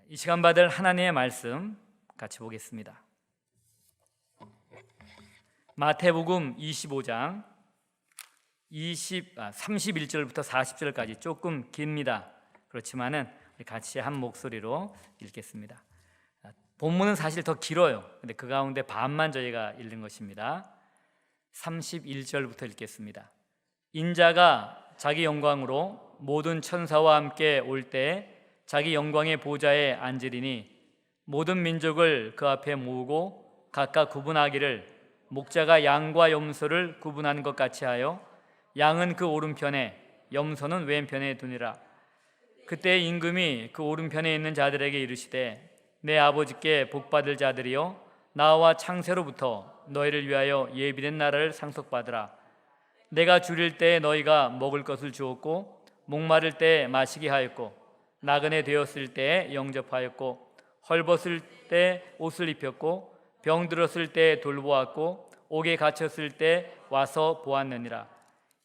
이 시간 받을 하나님의 말씀 같이 보겠습니다. 마태복음 25장 31절부터 40절까지 조금 깁니다. 그렇지만은 같이 한 목소리로 읽겠습니다. 본문은 사실 더 길어요. 근데 그 가운데 반만 저희가 읽는 것입니다. 31절부터 읽겠습니다. 인자가 자기 영광으로 모든 천사와 함께 올 때 자기 영광의 보좌에 앉으리니 모든 민족을 그 앞에 모으고 각각 구분하기를 목자가 양과 염소를 구분하는 것 같이 하여 양은 그 오른편에 염소는 왼편에 두니라. 그때 임금이 그 오른편에 있는 자들에게 이르시되 내 아버지께 복받을 자들이여 나와 창세로부터 너희를 위하여 예비된 나라를 상속받으라. 내가 줄일 때 너희가 먹을 것을 주었고 목마를 때 마시게 하였고 나그네 되었을 때에 영접하였고 헐벗을 때 옷을 입혔고 병들었을 때 돌보았고 옥에 갇혔을 때 와서 보았느니라.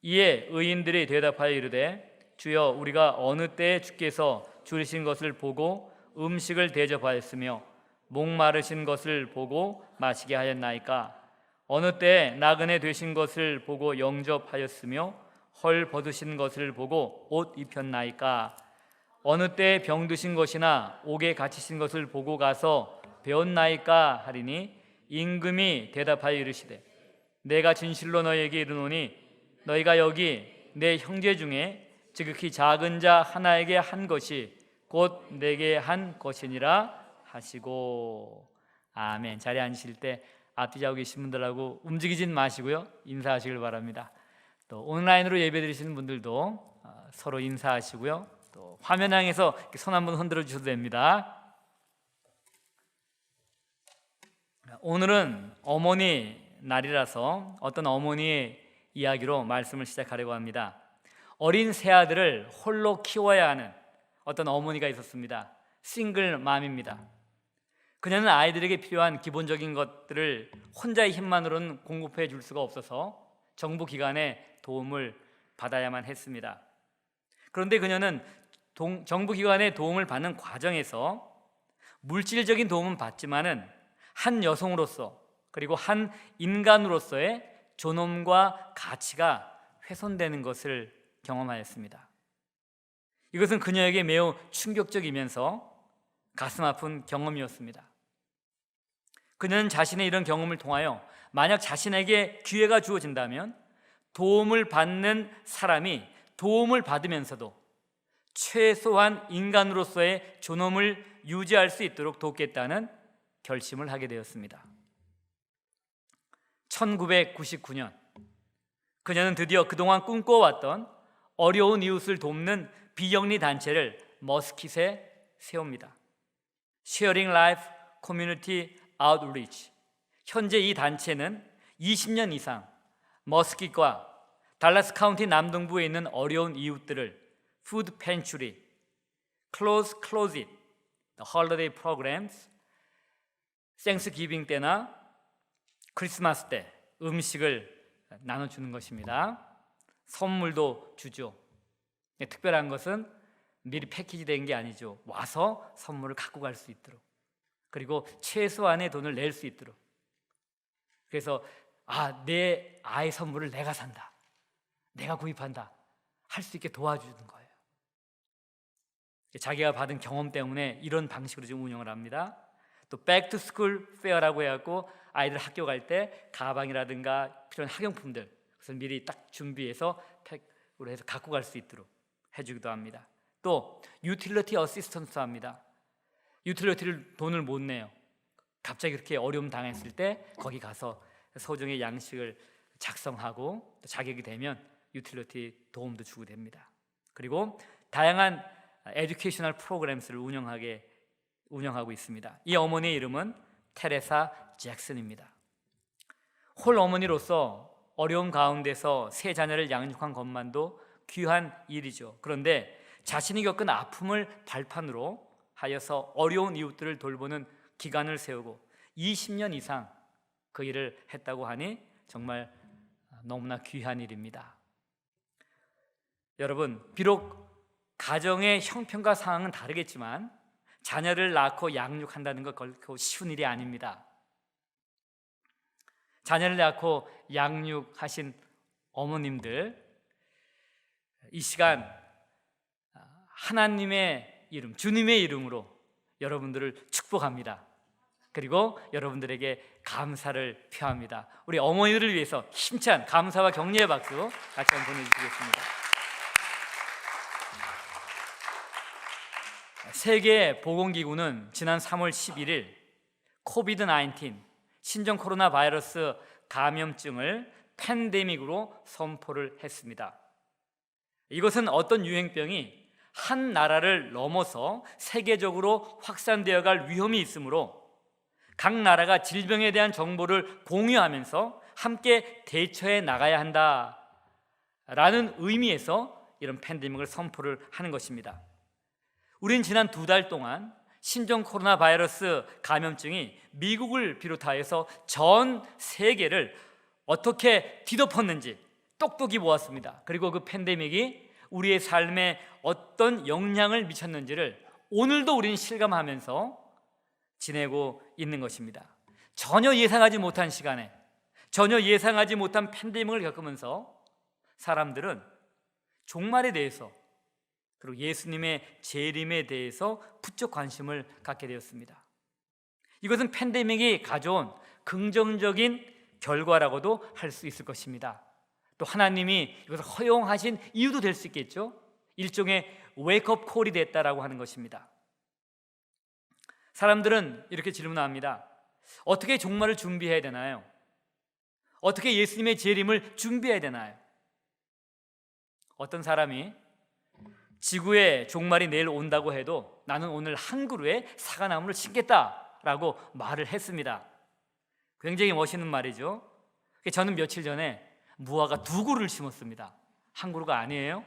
이에 의인들이 대답하여 이르되 주여 우리가 어느 때에 주께서 줄이신 것을 보고 음식을 대접하였으며 목마르신 것을 보고 마시게 하였나이까? 어느 때에 나그네 되신 것을 보고 영접하였으며 헐벗으신 것을 보고 옷 입혔나이까? 어느 때에 병드신 것이나 옥에 갇히신 것을 보고 가서 배웠나이까 하리니 임금이 대답하여 이르시되 내가 진실로 너희에게 이르노니 너희가 여기 내 형제 중에 지극히 작은 자 하나에게 한 것이 곧 내게 한 것이니라 하시고. 아멘. 자리에 앉으실 때 앞뒤 자고 계신 분들하고 움직이진 마시고요, 인사하시길 바랍니다. 또 온라인으로 예배드리시는 분들도 서로 인사하시고요, 또 화면 향해서 손 한번 흔들어 주셔도 됩니다. 오늘은 어머니 날이라서 어떤 어머니의 이야기로 말씀을 시작하려고 합니다. 어린 새아들을 홀로 키워야 하는 어떤 어머니가 있었습니다. 싱글맘입니다. 그녀는 아이들에게 필요한 기본적인 것들을 혼자의 힘만으로는 공급해 줄 수가 없어서 정부 기관의 도움을 받아야만 했습니다. 그런데 그녀는 정부 기관의 도움을 받는 과정에서 물질적인 도움은 받지만은 한 여성으로서 그리고 한 인간으로서의 존엄과 가치가 훼손되는 것을 경험하였습니다. 이것은 그녀에게 매우 충격적이면서 가슴 아픈 경험이었습니다. 그녀는 자신의 이런 경험을 통하여 만약 자신에게 기회가 주어진다면 도움을 받는 사람이 도움을 받으면서도 최소한 인간으로서의 존엄을 유지할 수 있도록 돕겠다는 결심을 하게 되었습니다. 1999년 그녀는 드디어 그동안 꿈꿔왔던 어려운 이웃을 돕는 비영리 단체를 머스킷에 세웁니다. Sharing Life Community Outreach. 현재 이 단체는 20년 이상 머스킷과 달라스 카운티 남동부에 있는 어려운 이웃들을 푸드 팬츄리, 클로즈 클로짓, 홀리데이 프로그램스, 땡스기빙 때나 크리스마스 때 음식을 나눠주는 것입니다. 선물도 주죠. 특별한 것은 미리 패키지된 게 아니죠. 와서 선물을 갖고 갈 수 있도록, 그리고 최소한의 돈을 낼 수 있도록. 그래서 내 아이 선물을 내가 산다, 내가 구입한다 할 수 있게 도와주는 거예요. 자기가 받은 경험 때문에 이런 방식으로 지금 운영을 합니다. 또 백투스쿨 페어라고 해갖고 아이들 학교 갈 때 가방이라든가 필요한 학용품들 그것을 미리 딱 준비해서 팩으로 해서 갖고 갈 수 있도록 해주기도 합니다. 또 유틸리티 어시스턴스 합니다. 유틸리티를 돈을 못 내요. 갑자기 그렇게 어려움 당했을 때 거기 가서 소정의 양식을 작성하고 또 자격이 되면 유틸리티 도움도 주고 됩니다. 그리고 다양한 에듀케이셔널 프로그램스를 운영하고 있습니다. 이 어머니의 이름은 테레사 잭슨입니다. 홀 어머니로서 어려움 가운데서 세 자녀를 양육한 것만도 귀한 일이죠. 그런데 자신이 겪은 아픔을 발판으로 하여서 어려운 이웃들을 돌보는 기관을 세우고 20년 이상 그 일을 했다고 하니 정말 너무나 귀한 일입니다. 여러분, 비록 가정의 형편과 상황은 다르겠지만 자녀를 낳고 양육한다는 것 결코 쉬운 일이 아닙니다. 자녀를 낳고 양육하신 어머님들, 이 시간 하나님의 이름, 주님의 이름으로 여러분들을 축복합니다. 그리고 여러분들에게 감사를 표합니다. 우리 어머니들을 위해서 힘찬 감사와 격려의 박수 같이 한번 보내주시겠습니다. 세계보건기구는 지난 3월 11일 코비드-19 신종 코로나 바이러스 감염증을 팬데믹으로 선포를 했습니다. 이것은 어떤 유행병이 한 나라를 넘어서 세계적으로 확산되어 갈 위험이 있으므로 각 나라가 질병에 대한 정보를 공유하면서 함께 대처해 나가야 한다라는 의미에서 이런 팬데믹을 선포를 하는 것입니다. 우린 지난 2달 동안 신종 코로나 바이러스 감염증이 미국을 비롯하여서 전 세계를 어떻게 뒤덮었는지 똑똑히 보았습니다. 그리고 그 팬데믹이 우리의 삶에 어떤 영향을 미쳤는지를 오늘도 우리는 실감하면서 지내고 있는 것입니다. 전혀 예상하지 못한 시간에, 전혀 예상하지 못한 팬데믹을 겪으면서 사람들은 종말에 대해서, 그리고 예수님의 재림에 대해서 부쩍 관심을 갖게 되었습니다. 이것은 팬데믹이 가져온 긍정적인 결과라고도 할 수 있을 것입니다. 또 하나님이 이것을 허용하신 이유도 될 수 있겠죠. 일종의 웨이크업 콜이 됐다라고 하는 것입니다. 사람들은 이렇게 질문합니다. 어떻게 종말을 준비해야 되나요? 어떻게 예수님의 재림을 준비해야 되나요? 어떤 사람이 지구의 종말이 내일 온다고 해도 나는 오늘 한 그루의 사과나무를 심겠다라고 말을 했습니다. 굉장히 멋있는 말이죠. 저는 며칠 전에 무화과 2그루를 심었습니다. 한 그루가 아니에요.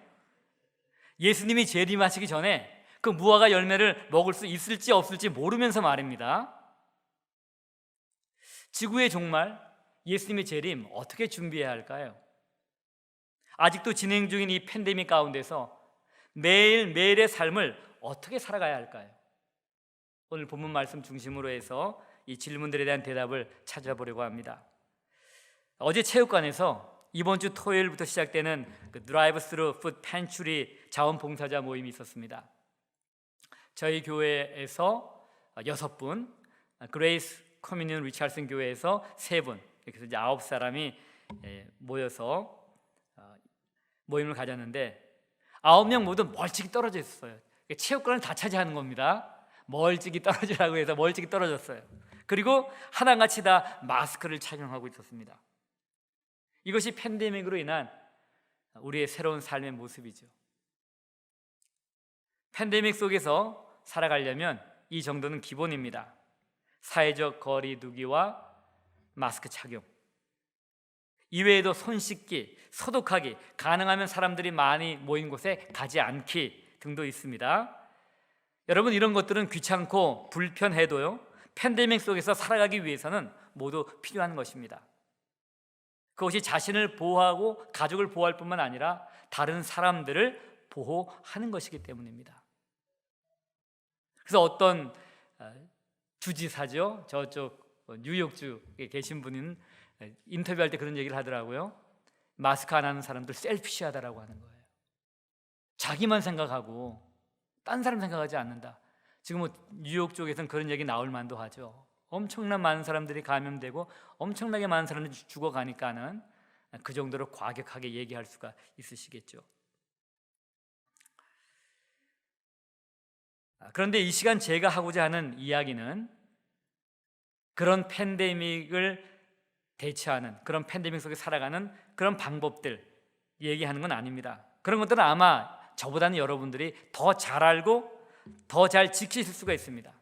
예수님이 재림하시기 전에 그 무화과 열매를 먹을 수 있을지 없을지 모르면서 말입니다. 지구의 종말, 예수님의 재림 어떻게 준비해야 할까요? 아직도 진행 중인 이 팬데믹 가운데서 매일매일의 삶을 어떻게 살아가야 할까요? 오늘 본문 말씀 중심으로 해서 이 질문들에 대한 대답을 찾아보려고 합니다. 어제 체육관에서 이번 주 토요일부터 시작되는 그 드라이브 스루 푸드 팬츄리 자원봉사자 모임이 있었습니다. 저희 교회에서 6분, 그레이스 커뮤니언 리찰슨 교회에서 3분, 이렇게 해서 이제 9사람이 모여서 모임을 가졌는데 9명 모두 멀찍이 떨어져 있었어요. 체육관을 다 차지하는 겁니다. 멀찍이 떨어지라고 해서 멀찍이 떨어졌어요. 그리고 하나같이 다 마스크를 착용하고 있었습니다. 이것이 팬데믹으로 인한 우리의 새로운 삶의 모습이죠. 팬데믹 속에서 살아가려면 이 정도는 기본입니다. 사회적 거리 두기와 마스크 착용, 이외에도 손 씻기, 소독하기, 가능하면 사람들이 많이 모인 곳에 가지 않기 등도 있습니다. 여러분, 이런 것들은 귀찮고 불편해도요, 팬데믹 속에서 살아가기 위해서는 모두 필요한 것입니다. 그것이 자신을 보호하고 가족을 보호할 뿐만 아니라 다른 사람들을 보호하는 것이기 때문입니다. 그래서 어떤 주지사죠, 저쪽 뉴욕주에 계신 분은 인터뷰할 때 그런 얘기를 하더라고요. 마스크 안 하는 사람들 셀피시하다라고 하는 거예요. 자기만 생각하고 딴 사람 생각하지 않는다. 지금 뉴욕 쪽에서는 그런 얘기 나올 만도 하죠. 엄청난 많은 사람들이 감염되고 엄청나게 많은 사람들이 죽어가니까는 그 정도로 과격하게 얘기할 수가 있으시겠죠. 그런데 이 시간 제가 하고자 하는 이야기는 그런 팬데믹을 대처하는, 그런 팬데믹 속에 살아가는 그런 방법들 얘기하는 건 아닙니다. 그런 것들은 아마 저보다는 여러분들이 더 잘 알고 더 잘 지키실 수가 있습니다.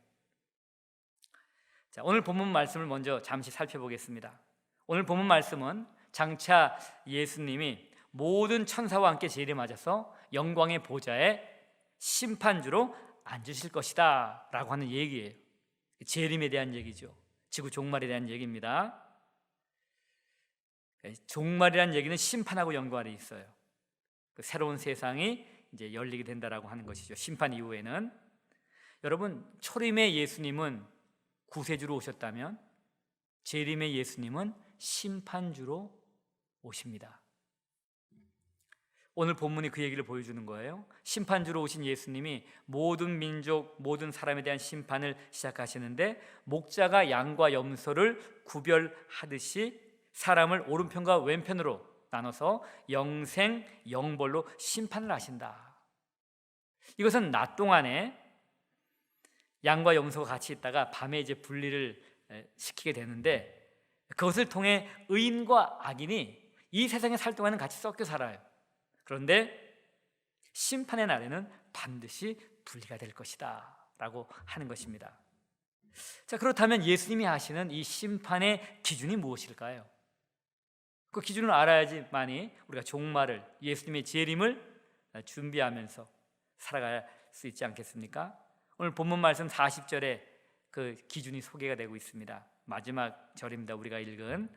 자, 오늘 본문 말씀을 먼저 잠시 살펴보겠습니다. 오늘 본문 말씀은 장차 예수님이 모든 천사와 함께 재림하셔서 영광의 보좌에 심판주로 앉으실 것이다 라고 하는 얘기예요. 재림에 대한 얘기죠. 지구 종말에 대한 얘기입니다. 종말이라는 얘기는 심판하고 연관이 있어요. 그 새로운 세상이 이제 열리게 된다라고 하는 것이죠. 심판 이후에는 여러분, 초림의 예수님은 구세주로 오셨다면 재림의 예수님은 심판주로 오십니다. 오늘 본문이 그 얘기를 보여주는 거예요. 심판주로 오신 예수님이 모든 민족, 모든 사람에 대한 심판을 시작하시는데, 목자가 양과 염소를 구별하듯이 사람을 오른편과 왼편으로 나눠서 영생, 영벌로 심판을 하신다. 이것은 낮 동안에 양과 염소가 같이 있다가 밤에 이제 분리를 시키게 되는데, 그것을 통해 의인과 악인이 이 세상에 살 동안은 같이 섞여 살아요. 그런데 심판의 날에는 반드시 분리가 될 것이다 라고 하는 것입니다. 자, 그렇다면 예수님이 하시는 이 심판의 기준이 무엇일까요? 그 기준을 알아야지만이 우리가 종말을, 예수님의 재림을 준비하면서 살아갈 수 있지 않겠습니까? 오늘 본문 말씀 40절에 그 기준이 소개가 되고 있습니다. 마지막 절입니다. 우리가 읽은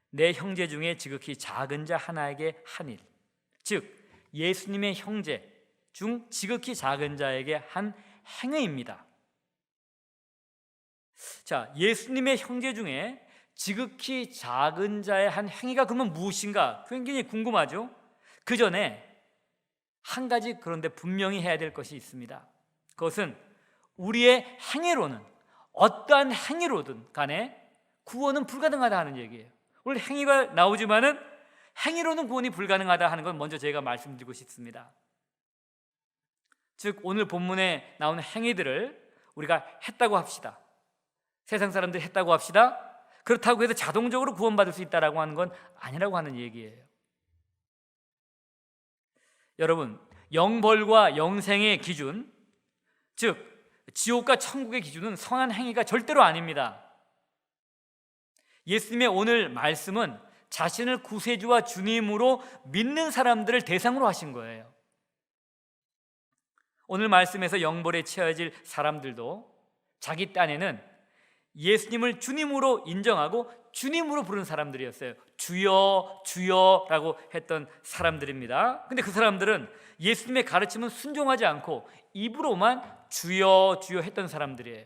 내 형제 중에 지극히 작은 자 하나에게 한 일, 즉 예수님의 형제 중 지극히 작은 자에게 한 행위입니다. 자, 예수님의 형제 중에 지극히 작은 자의 한 행위가 그러면 무엇인가 굉장히 궁금하죠. 그 전에 한 가지 그런데 분명히 해야 될 것이 있습니다. 그것은 우리의 행위로는, 어떠한 행위로든 간에 구원은 불가능하다 하는 얘기예요. 오늘 행위가 나오지만은 행위로는 구원이 불가능하다 하는 건 먼저 제가 말씀드리고 싶습니다. 즉 오늘 본문에 나오는 행위들을 우리가 했다고 합시다. 세상 사람들이 했다고 합시다. 그렇다고 해서 자동적으로 구원받을 수 있다라고 하는 건 아니라고 하는 얘기예요. 여러분, 영벌과 영생의 기준, 즉 지옥과 천국의 기준은 선한 행위가 절대로 아닙니다. 예수님의 오늘 말씀은 자신을 구세주와 주님으로 믿는 사람들을 대상으로 하신 거예요. 오늘 말씀에서 영벌에 처해질 사람들도 자기 딴에는 예수님을 주님으로 인정하고 주님으로 부르는 사람들이었어요. 주여 주여 라고 했던 사람들입니다. 근데 그 사람들은 예수님의 가르침은 순종하지 않고 입으로만 주여 주여 했던 사람들이에요.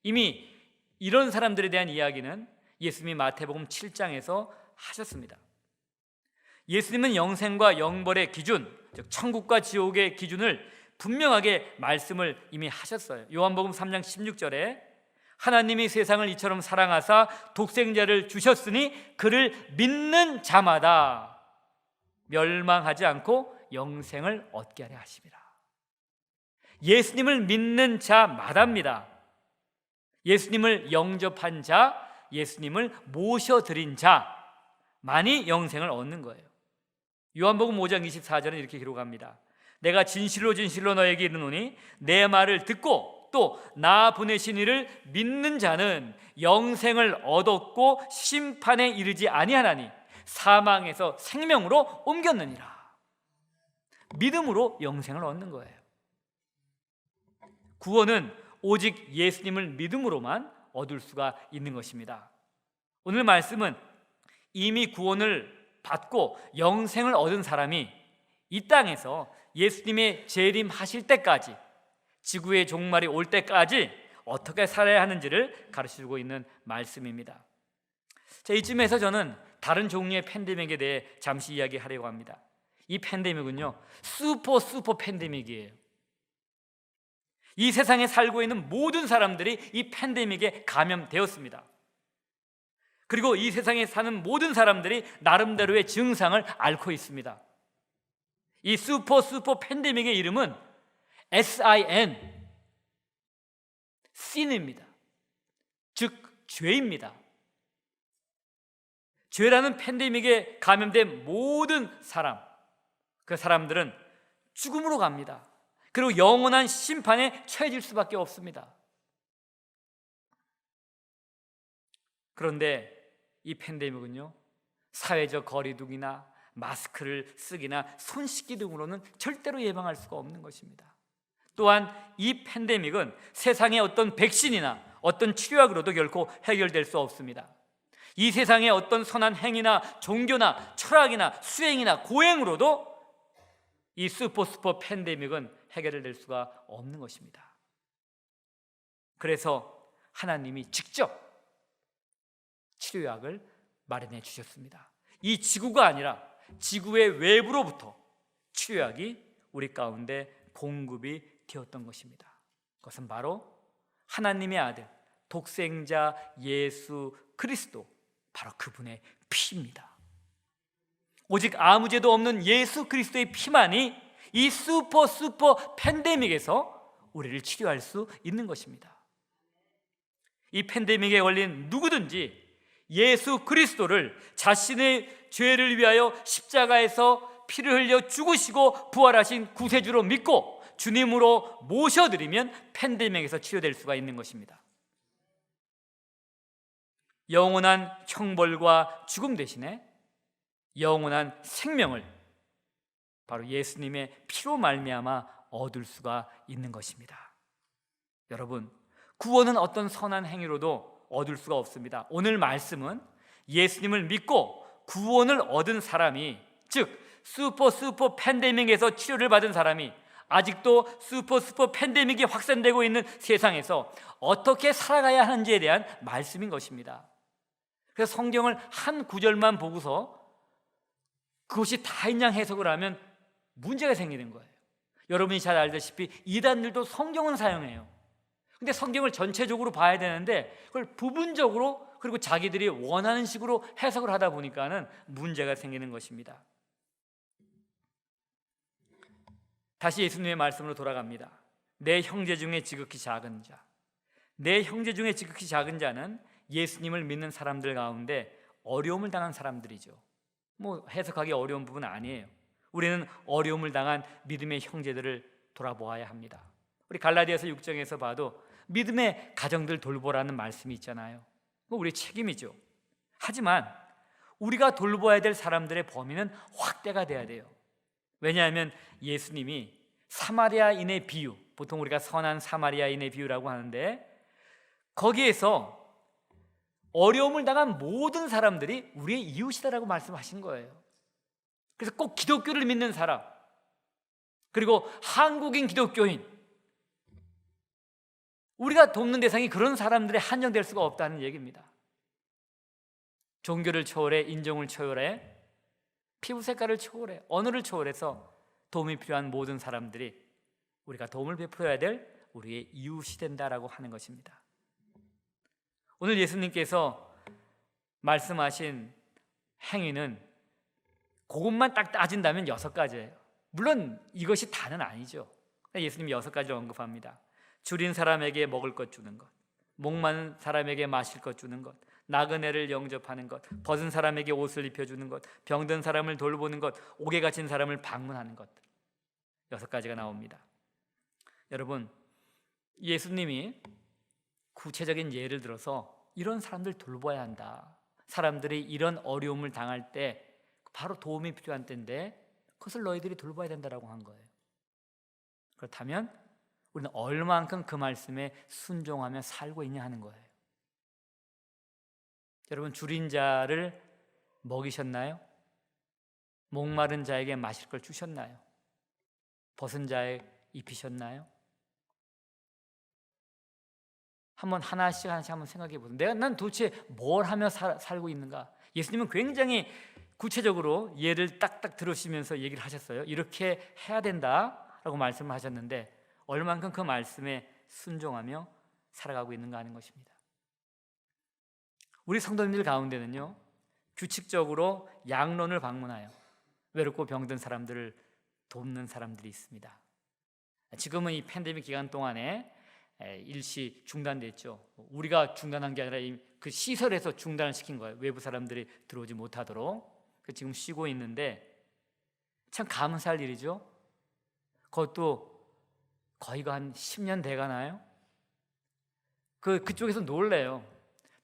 이미 이런 사람들에 대한 이야기는 예수님이 마태복음 7장에서 하셨습니다. 예수님은 영생과 영벌의 기준, 즉 천국과 지옥의 기준을 분명하게 말씀을 이미 하셨어요. 요한복음 3장 16절에 하나님이 세상을 이처럼 사랑하사 독생자를 주셨으니 그를 믿는 자마다 멸망하지 않고 영생을 얻게 하려 하심이라. 예수님을 믿는 자마다입니다. 예수님을 영접한 자, 예수님을 모셔드린 자만이 영생을 얻는 거예요. 요한복음 5장 24절은 이렇게 기록합니다. 내가 진실로 진실로 너에게 이르노니 내 말을 듣고 또 나 보내신 이를 믿는 자는 영생을 얻었고 심판에 이르지 아니하나니 사망에서 생명으로 옮겼느니라. 믿음으로 영생을 얻는 거예요. 구원은 오직 예수님을 믿음으로만 얻을 수가 있는 것입니다. 오늘 말씀은 이미 구원을 받고 영생을 얻은 사람이 이 땅에서 예수님의 재림하실 때까지, 지구의 종말이 올 때까지 어떻게 살아야 하는지를 가르쳐주고 있는 말씀입니다. 자, 이쯤에서 저는 다른 종류의 팬데믹에 대해 잠시 이야기하려고 합니다. 이 팬데믹은요, 슈퍼 팬데믹이에요. 이 세상에 살고 있는 모든 사람들이 이 팬데믹에 감염되었습니다. 그리고 이 세상에 사는 모든 사람들이 나름대로의 증상을 앓고 있습니다. 이 슈퍼 팬데믹의 이름은 SIN, sin입니다. 즉 죄입니다. 죄라는 팬데믹에 감염된 모든 사람, 그 사람들은 죽음으로 갑니다. 그리고 영원한 심판에 처해질 수밖에 없습니다. 그런데 이 팬데믹은요, 사회적 거리두기나 마스크를 쓰기나 손 씻기 등으로는 절대로 예방할 수가 없는 것입니다. 또한 이 팬데믹은 세상의 어떤 백신이나 어떤 치료약으로도 결코 해결될 수 없습니다. 이 세상의 어떤 선한 행위나 종교나 철학이나 수행이나 고행으로도 이 슈퍼 팬데믹은 해결될 수가 없는 것입니다. 그래서 하나님이 직접 치료약을 마련해 주셨습니다. 이 지구가 아니라 지구의 외부로부터 치료약이 우리 가운데 공급이 되었던 것입니다. 그것은 바로 하나님의 아들 독생자 예수 그리스도, 바로 그분의 피입니다. 오직 아무 죄도 없는 예수 그리스도의 피만이 이 슈퍼 팬데믹에서 우리를 치료할 수 있는 것입니다. 이 팬데믹에 걸린 누구든지 예수 그리스도를 자신의 죄를 위하여 십자가에서 피를 흘려 죽으시고 부활하신 구세주로 믿고 주님으로 모셔드리면 팬데믹에서 치료될 수가 있는 것입니다. 영원한 형벌과 죽음 대신에 영원한 생명을 바로 예수님의 피로 말미암아 얻을 수가 있는 것입니다. 여러분, 구원은 어떤 선한 행위로도 얻을 수가 없습니다. 오늘 말씀은 예수님을 믿고 구원을 얻은 사람이, 즉 슈퍼 팬데믹에서 치료를 받은 사람이 아직도 슈퍼 팬데믹이 확산되고 있는 세상에서 어떻게 살아가야 하는지에 대한 말씀인 것입니다. 그래서 성경을 한 구절만 보고서 그것이 다인양 해석을 하면 문제가 생기는 거예요. 여러분이 잘 알다시피 이단들도 성경은 사용해요. 근데 성경을 전체적으로 봐야 되는데 그걸 부분적으로 그리고 자기들이 원하는 식으로 해석을 하다 보니까는 문제가 생기는 것입니다. 다시 예수님의 말씀으로 돌아갑니다. 내 형제 중에 지극히 작은 자, 내 형제 중에 지극히 작은 자는 예수님을 믿는 사람들 가운데 어려움을 당한 사람들이죠. 뭐 해석하기 어려운 부분은 아니에요. 우리는 어려움을 당한 믿음의 형제들을 돌아보아야 합니다. 우리 갈라디아서 6장에서 봐도 믿음의 가정들 돌보라는 말씀이 있잖아요. 우리의 책임이죠. 하지만 우리가 돌보아야 될 사람들의 범위는 확대가 돼야 돼요. 왜냐하면 예수님이 사마리아인의 비유, 보통 우리가 선한 사마리아인의 비유라고 하는데 거기에서 어려움을 당한 모든 사람들이 우리의 이웃이다라고 말씀하신 거예요. 그래서 꼭 기독교를 믿는 사람, 그리고 한국인 기독교인, 우리가 돕는 대상이 그런 사람들에 한정될 수가 없다는 얘기입니다. 종교를 초월해, 인종을 초월해, 피부 색깔을 초월해, 언어를 초월해서 도움이 필요한 모든 사람들이 우리가 도움을 베풀어야 될 우리의 이웃이 된다라고 하는 것입니다. 오늘 예수님께서 말씀하신 행위는 그것만 딱 따진다면 6가지예요. 물론 이것이 다는 아니죠. 예수님이 6가지를 언급합니다. 줄인 사람에게 먹을 것 주는 것, 목마른 사람에게 마실 것 주는 것, 나그네를 영접하는 것, 벗은 사람에게 옷을 입혀주는 것, 병든 사람을 돌보는 것, 옥에 갇힌 사람을 방문하는 것들, 6가지가 나옵니다. 여러분, 예수님이 구체적인 예를 들어서 이런 사람들 돌봐야 한다, 사람들이 이런 어려움을 당할 때 바로 도움이 필요한 때인데 그것을 너희들이 돌봐야 된다라고 한 거예요. 그렇다면 우리는 얼마만큼 그 말씀에 순종하며 살고 있냐 하는 거예요. 여러분, 줄인 자를 먹이셨나요? 목마른 자에게 마실 걸 주셨나요? 벗은 자에 입히셨나요? 한번 하나씩 한번 생각해 보세요. 난 도대체 뭘 하며 살고 있는가? 예수님은 굉장히 구체적으로 예를 딱딱 들으시면서 얘기를 하셨어요. 이렇게 해야 된다라고 말씀을 하셨는데 얼만큼 그 말씀에 순종하며 살아가고 있는가 하는 것입니다. 우리 성도님들 가운데는요, 규칙적으로 양론을 방문하여 외롭고 병든 사람들을 돕는 사람들이 있습니다. 지금은 이 팬데믹 기간 동안에 일시 중단됐죠. 우리가 중단한 게 아니라 그 시설에서 중단을 시킨 거예요. 외부 사람들이 들어오지 못하도록. 지금 쉬고 있는데 참 감사할 일이죠. 그것도 거의가 한 10년 돼가나요? 그쪽에서 놀래요.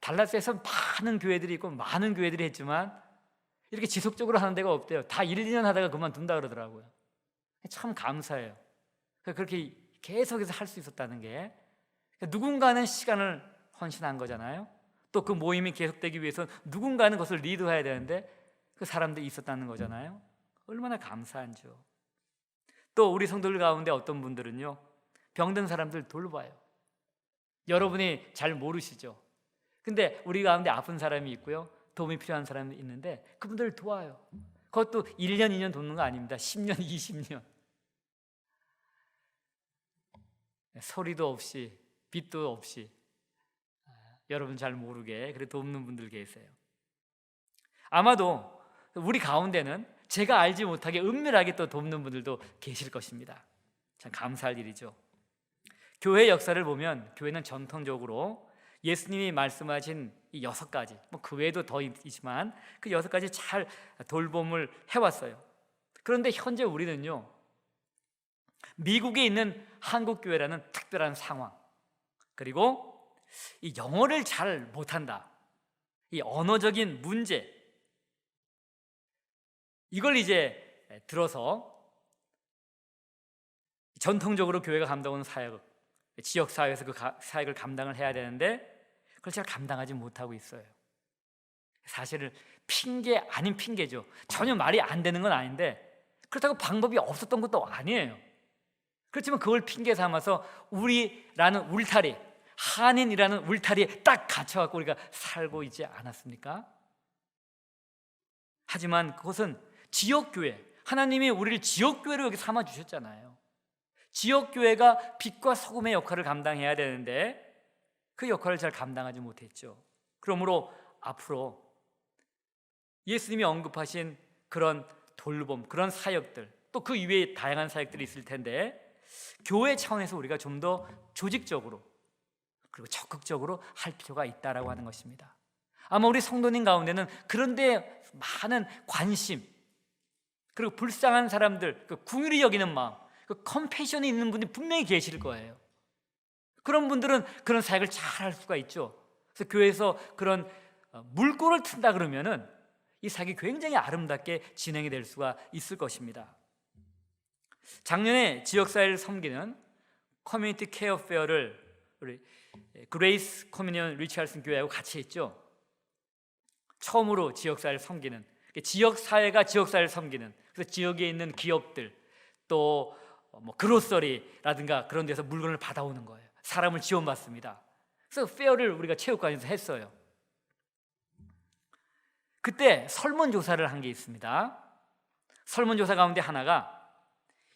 달라스에서 많은 교회들이 있고 많은 교회들이 했지만 이렇게 지속적으로 하는 데가 없대요. 다 1, 2년 하다가 그만둔다 그러더라고요. 참 감사해요. 그렇게 계속해서 할 수 있었다는 게, 누군가는 시간을 헌신한 거잖아요. 또 그 모임이 계속되기 위해서 누군가는 그것을 리드해야 되는데 그 사람들이 있었다는 거잖아요. 얼마나 감사한지요. 또 우리 성도들 가운데 어떤 분들은요, 병든 사람들 돌봐요. 여러분이 잘 모르시죠. 근데 우리 가운데 아픈 사람이 있고요, 도움이 필요한 사람이 있는데 그분들을 도와요. 그것도 1년, 2년 돕는 거 아닙니다. 10년, 20년. 소리도 없이, 빛도 없이, 여러분 잘 모르게 그래 돕는 분들 계세요. 아마도 우리 가운데는 제가 알지 못하게 은밀하게 또 돕는 분들도 계실 것입니다. 참 감사할 일이죠. 교회 역사를 보면 교회는 전통적으로 예수님이 말씀하신 이 6가지, 그 외에도 더 있지만 그 6가지 잘 돌봄을 해왔어요. 그런데 현재 우리는요, 미국에 있는 한국교회라는 특별한 상황, 그리고 이 영어를 잘 못한다, 이 언어적인 문제, 이걸 이제 들어서 전통적으로 교회가 감당하는 사역, 지역사회에서 그 사역을 감당을 해야 되는데 그걸 잘 감당하지 못하고 있어요. 사실은 핑계 아닌 핑계죠. 전혀 말이 안 되는 건 아닌데 그렇다고 방법이 없었던 것도 아니에요. 그렇지만 그걸 핑계 삼아서 우리라는 울타리, 한인이라는 울타리에 딱 갇혀갖고 우리가 살고 있지 않았습니까? 하지만 그것은 지역교회, 하나님이 우리를 지역교회로 여기 삼아주셨잖아요. 지역교회가 빛과 소금의 역할을 감당해야 되는데 그 역할을 잘 감당하지 못했죠. 그러므로 앞으로 예수님이 언급하신 그런 돌봄, 그런 사역들, 또 그 이외에 다양한 사역들이 있을 텐데 교회 차원에서 우리가 좀 더 조직적으로 그리고 적극적으로 할 필요가 있다라고 하는 것입니다. 아마 우리 성도님 가운데는 그런데 많은 관심, 그리고 불쌍한 사람들, 그 긍휼히 여기는 마음, 그 컴패션이 있는 분이 분명히 계실 거예요. 그런 분들은 그런 사역을 잘 할 수가 있죠. 그래서 교회에서 그런 물꼬를 튼다 그러면은 이 사역이 굉장히 아름답게 진행이 될 수가 있을 것입니다. 작년에 지역사회를 섬기는 커뮤니티 케어 페어를 우리 그레이스 커뮤니언 리처슨 교회하고 같이 했죠. 처음으로 지역사회를 섬기는, 지역사회가 지역사회를 섬기는, 그래서 지역에 있는 기업들, 또 그로서리라든가 그런 데서 물건을 받아오는 거예요. 사람을 지원받습니다. 그래서 페어를 우리가 체육관에서 했어요. 그때 설문조사를 한 게 있습니다. 설문조사 가운데 하나가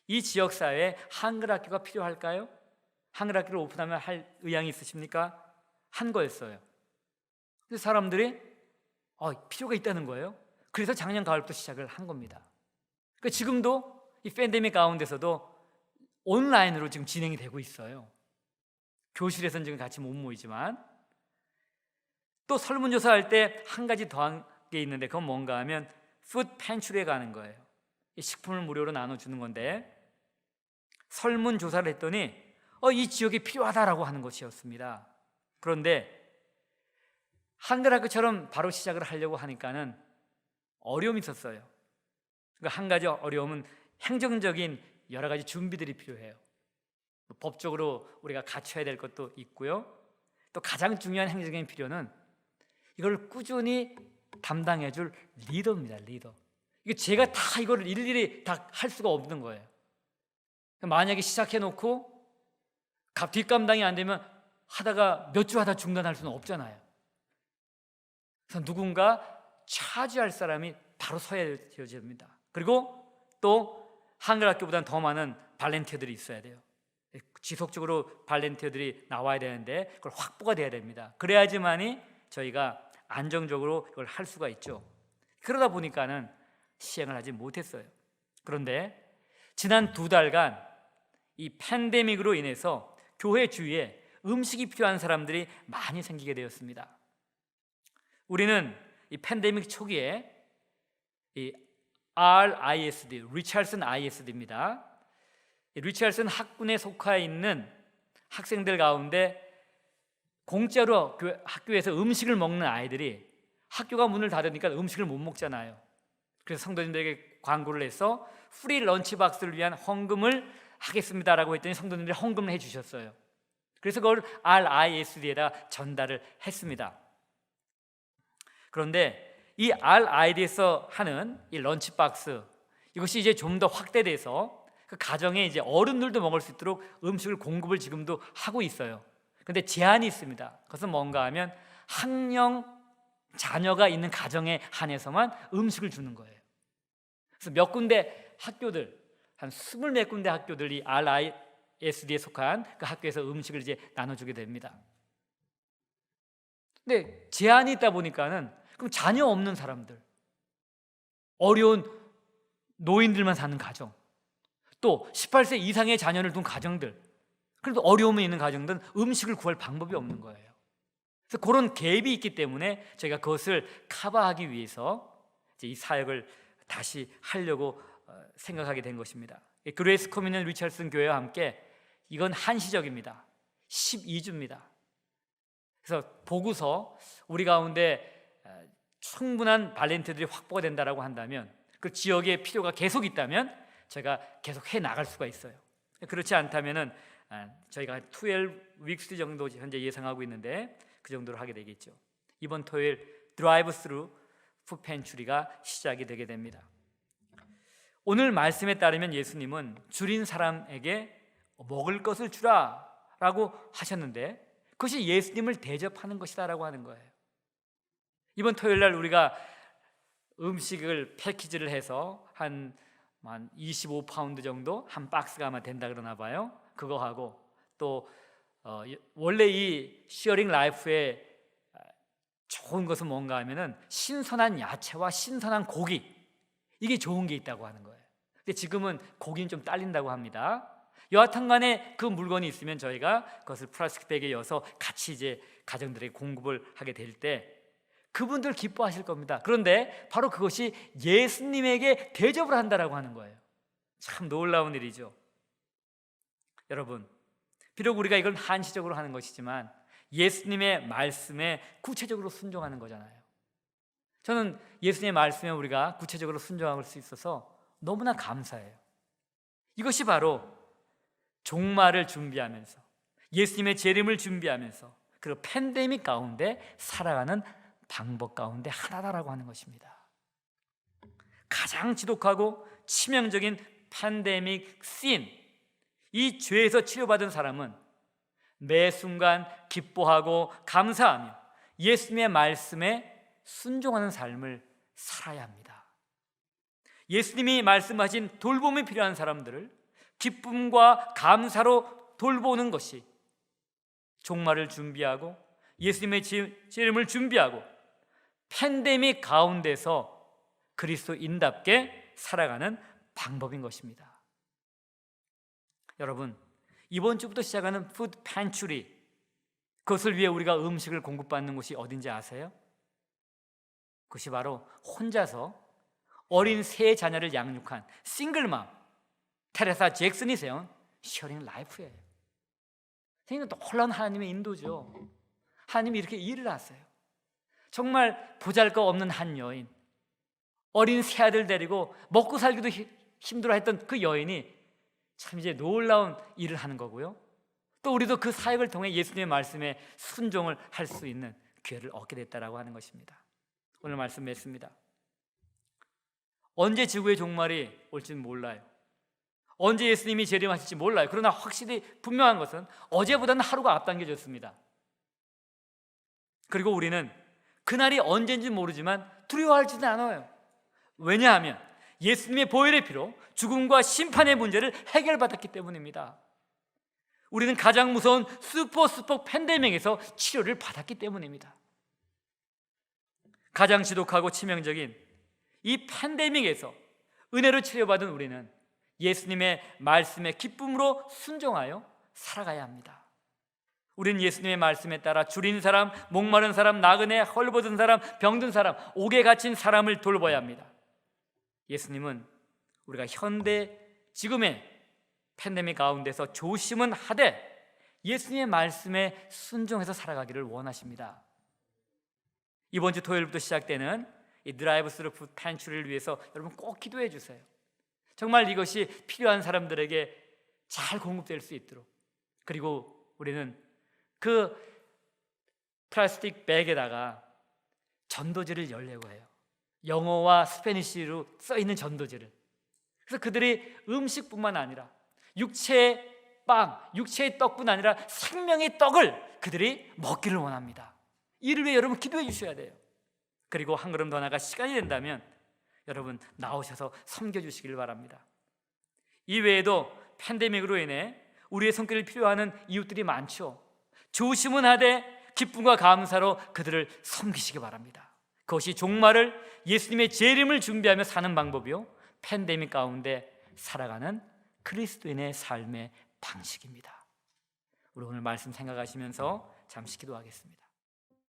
이 지역사회에 한글학교가 필요할까요? 한글학교를 오픈하면 할 의향이 있으십니까? 한 거였어요. 그래서 사람들이 필요가 있다는 거예요. 그래서 작년 가을부터 시작을 한 겁니다. 그러니까 지금도 이 팬데믹 가운데서도 온라인으로 지금 진행이 되고 있어요. 교실에서는 지금 같이 못 모이지만, 또 설문조사할 때 한 가지 더한 게 있는데 그건 뭔가 하면 푸드 팬츄리에 가는 거예요. 식품을 무료로 나눠주는 건데, 설문조사를 했더니 이 지역이 필요하다라고 하는 것이었습니다. 그런데 한글학교처럼 바로 시작을 하려고 하니까는 어려움이 있었어요. 그러니까 한 가지 어려움은 행정적인 여러 가지 준비들이 필요해요. 법적으로 우리가 갖춰야 될 것도 있고요. 또 가장 중요한 행정적인 필요는 이걸 꾸준히 담당해 줄 리더입니다. 리더. 이게 제가 다 이거를 일일이 다 할 수가 없는 거예요. 만약에 시작해 놓고 뒷감당이 안 되면 하다가 몇 주 하다 중단할 수는 없잖아요. 그래서 누군가 차지할 사람이 바로 서야 됩니다. 그리고 또 한글학교보다는 더 많은 발렌티어들이 있어야 돼요. 지속적으로 발렌티어들이 나와야 되는데 그걸 확보가 돼야 됩니다. 그래야지만이 저희가 안정적으로 이걸 할 수가 있죠. 그러다 보니까는 시행을 하지 못했어요. 그런데 지난 2달간 이 팬데믹으로 인해서 교회 주위에 음식이 필요한 사람들이 많이 생기게 되었습니다. 우리는 이 팬데믹 초기에 이 RISD, 리처슨 ISD입니다. 리처슨 학군에 속해 있는 학생들 가운데 공짜로 학교에서 음식을 먹는 아이들이 학교가 문을 닫으니까 음식을 못 먹잖아요. 그래서 성도님들에게 광고를 해서 프리 런치박스를 위한 헌금을 하겠습니다라고 했더니 성도님들이 헌금을 해주셨어요. 그래서 그걸 RISD에다 전달을 했습니다. 그런데 이 RISD에서 하는 이 런치박스, 이것이 이제 좀 더 확대돼서 그 가정에 이제 어른들도 먹을 수 있도록 음식을 공급을 지금도 하고 있어요. 그런데 제한이 있습니다. 그것은 뭔가 하면 학령 자녀가 있는 가정에 한해서만 음식을 주는 거예요. 그래서 몇 군데 학교들, 한 20몇 군데 학교들이 RISD에 속한 그 학교에서 음식을 이제 나눠주게 됩니다. 근데 제한이 있다 보니까는 그럼 자녀 없는 사람들, 어려운 노인들만 사는 가정, 또 18세 이상의 자녀를 둔 가정들, 그래도 어려움이 있는 가정들은 음식을 구할 방법이 없는 거예요. 그래서 그런 갭이 있기 때문에 저희가 그것을 커버하기 위해서 이제 이 사역을 다시 하려고 생각하게 된 것입니다. 그레이스 커뮤니언 리처슨 교회와 함께 이건 한시적입니다. 12주입니다. 그래서 보고서 우리 가운데 충분한 발렌트들이 확보가 된다라고 한다면, 그 지역에 필요가 계속 있다면 저희가 계속 해 나갈 수가 있어요. 그렇지 않다면은 저희가 12weeks 정도 현재 예상하고 있는데 그 정도로 하게 되겠죠. 이번 토요일 드라이브 스루 푸드 팬츄리가 시작이 되게 됩니다. 오늘 말씀에 따르면 예수님은 줄인 사람에게 먹을 것을 주라 라고 하셨는데, 그것이 예수님을 대접하는 것이다 라고 하는 거예요. 이번 토요일 날 우리가 음식을 패키지를 해서 한 25파운드 정도 한 박스가 아마 된다 그러나 봐요. 그거 하고 또 원래 이 시어링 라이프의 좋은 것은 뭔가 하면은 신선한 야채와 신선한 고기, 이게 좋은 게 있다고 하는 거예요. 근데 지금은 고기는 좀 딸린다고 합니다. 여하튼 간에 그 물건이 있으면 저희가 그것을 플라스틱 백에 넣어서 같이 이제 가정들에게 공급을 하게 될 때 그분들 기뻐하실 겁니다. 그런데 바로 그것이 예수님에게 대접을 한다라고 하는 거예요. 참 놀라운 일이죠. 여러분, 비록 우리가 이걸 한시적으로 하는 것이지만 예수님의 말씀에 구체적으로 순종하는 거잖아요. 저는 예수님의 말씀에 우리가 구체적으로 순종할 수 있어서 너무나 감사해요. 이것이 바로 종말을 준비하면서 예수님의 재림을 준비하면서 그리고 팬데믹 가운데 살아가는 방법 가운데 하나다라고 하는 것입니다. 가장 지독하고 치명적인 팬데믹 씬, 이 죄에서 치료받은 사람은 매 순간 기뻐하고 감사하며 예수님의 말씀에 순종하는 삶을 살아야 합니다. 예수님이 말씀하신 돌봄이 필요한 사람들을 기쁨과 감사로 돌보는 것이 종말을 준비하고 예수님의 재림을 준비하고 팬데믹 가운데서 그리스도인답게 살아가는 방법인 것입니다. 여러분, 이번 주부터 시작하는 푸드 팬츄리, 그것을 위해 우리가 음식을 공급받는 곳이 어딘지 아세요? 그것이 바로 혼자서 어린 세 자녀를 양육한 싱글맘 테레사 잭슨이 세운 시어링 라이프예요. 생각은 놀라운 하나님의 인도죠. 하나님이 이렇게 일을 하세요. 정말 보잘것없는 한 여인, 어린 새 아들 데리고 먹고 살기도 힘들어했던 그 여인이 참 이제 놀라운 일을 하는 거고요. 또 우리도 그 사역을 통해 예수님의 말씀에 순종을 할 수 있는 기회를 얻게 됐다라고 하는 것입니다. 오늘 말씀 맺습니다. 언제 지구의 종말이 올지는 몰라요. 언제 예수님이 재림하실지 몰라요. 그러나 확실히 분명한 것은 어제보다는 하루가 앞당겨졌습니다. 그리고 우리는 그날이 언제인지 모르지만 두려워하지는 않아요. 왜냐하면 예수님의 보혈의 피로 죽음과 심판의 문제를 해결받았기 때문입니다. 우리는 가장 무서운 슈퍼 팬데믹에서 치료를 받았기 때문입니다. 가장 지독하고 치명적인 이 팬데믹에서 은혜로 치료받은 우리는 예수님의 말씀에 기쁨으로 순종하여 살아가야 합니다. 우리는 예수님의 말씀에 따라 줄인 사람, 목마른 사람, 나그네, 헐벗은 사람, 병든 사람, 옥에 갇힌 사람을 돌봐야 합니다. 예수님은 우리가 현대 지금의 팬데믹 가운데서 조심은 하되 예수님의 말씀에 순종해서 살아가기를 원하십니다. 이번 주 토요일부터 시작되는 이 드라이브 스루 푸드 팬츄리를 위해서 여러분 꼭 기도해 주세요. 정말 이것이 필요한 사람들에게 잘 공급될 수 있도록. 그리고 우리는 그 플라스틱 백에다가 전도지를 열려고 해요. 영어와 스페니쉬로 써 있는 전도지를. 그래서 그들이 음식뿐만 아니라 육체의 빵, 육체의 떡뿐 아니라 생명의 떡을 그들이 먹기를 원합니다. 이를 위해 여러분 기도해 주셔야 돼요. 그리고 한 걸음 더 나아가 시간이 된다면 여러분 나오셔서 섬겨주시길 바랍니다. 이 외에도 팬데믹으로 인해 우리의 손길을 필요하는 이웃들이 많죠. 조심은 하되 기쁨과 감사로 그들을 섬기시기 바랍니다. 그것이 종말을 예수님의 재림을 준비하며 사는 방법이요, 팬데믹 가운데 살아가는 그리스도인의 삶의 방식입니다. 우리 오늘 말씀 생각하시면서 잠시 기도하겠습니다.